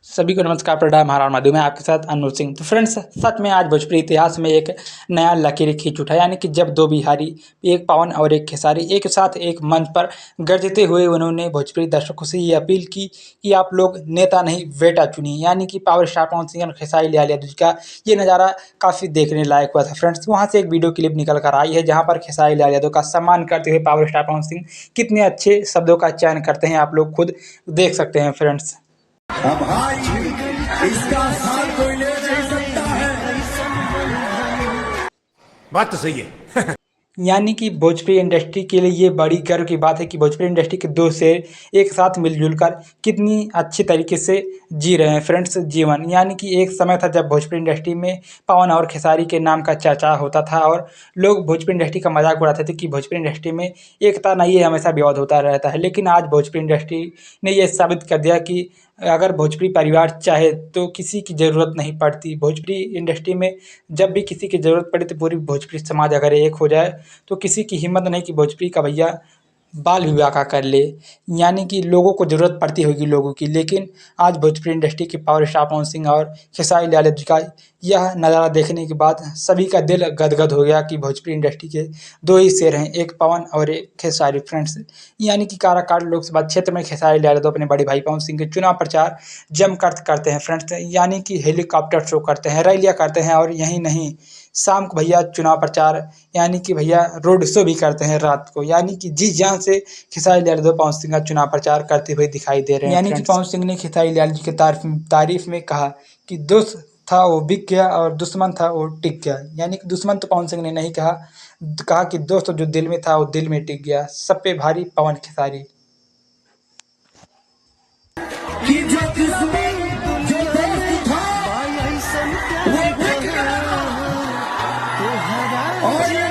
सभी को नमस्कार। प्रणाम। हमारा मधु में आपके साथ अनूर सिंह। तो फ्रेंड्स, सच में आज भोजपुरी इतिहास में एक नया लकीर खींच उठा, यानी कि जब दो बिहारी, एक पवन और एक खेसारी, एक साथ एक मंच पर गरजते हुए उन्होंने भोजपुरी दर्शकों से ये अपील की कि आप लोग नेता नहीं बेटा चुनिए। यानी कि पावर स्टार पवन सिंह और खेसारी लाल यादव जी का ये नज़ारा काफ़ी देखने लायक हुआ था। फ्रेंड्स, वहाँ से एक वीडियो क्लिप निकल कर आई है जहाँ पर खेसारी लाल यादव का सम्मान करते हुए पावर स्टार पवन सिंह कितने अच्छे शब्दों का चयन करते हैं, आप लोग खुद देख सकते हैं। फ्रेंड्स, अब भाई इसका साथ कोई ले नहीं सकता है। बात तो सही है। यानी कि भोजपुरी इंडस्ट्री के लिए ये बड़ी गर्व की बात है कि भोजपुरी इंडस्ट्री के दो शेर एक साथ मिलजुल कर कितनी अच्छी तरीके से जी रहे हैं फ्रेंड्स जीवन। यानी कि एक समय था जब भोजपुरी इंडस्ट्री में पवन और खेसारी के नाम का चर्चा होता था और लोग भोजपुरी इंडस्ट्री का मजाक उड़ाते थे कि भोजपुरी इंडस्ट्री में एकता नहीं है, हमेशा विवाद होता रहता है। लेकिन आज भोजपुरी इंडस्ट्री ने यह साबित कर दिया कि अगर भोजपुरी परिवार चाहे तो किसी की ज़रूरत नहीं पड़ती। भोजपुरी इंडस्ट्री में जब भी किसी की ज़रूरत पड़े तो पूरी भोजपुरी समाज अगर एक हो जाए तो किसी की हिम्मत नहीं कि भोजपुरी का भैया बाल विवाह का कर ले। यानी कि लोगों को ज़रूरत पड़ती होगी लोगों की, लेकिन आज भोजपुरी इंडस्ट्री के पावर स्टार पवन सिंह और खेसारी लाल यादव जी का यह नज़ारा देखने के बाद सभी का दिल गदगद हो गया कि भोजपुरी इंडस्ट्री के दो ही शेर हैं, एक पवन और एक खेसारी। फ्रेंड्स, यानी कि काराकाट लोकसभा क्षेत्र में खेसारी लाल यादव अपने बड़े भाई पवन सिंह के चुनाव प्रचार जमकर करते हैं। फ्रेंड्स, यानी कि हेलीकॉप्टर शो करते हैं, रैलियाँ करते हैं और यही नहीं, शाम को भैया चुनाव प्रचार यानी कि भैया रोड शो भी करते हैं रात को। यानी कि जी जान से खेसारी लाल यादव पवन सिंह का चुनाव प्रचार करते हुए दिखाई दे रहे हैं। यानी कि पवन सिंह ने खेसारी लाल जी के तारीफ में कहा कि दोस्त था वो बिक गया और दुश्मन था वो टिक गया। यानी कि दुश्मन तो पवन सिंह ने नहीं कहा, कहा कि दोस्त जो दिल में था वो दिल में टिक गया। सब पे भारी पवन खेसारी। कि जो दुश्मन जो दोस्त था वो बिक गया और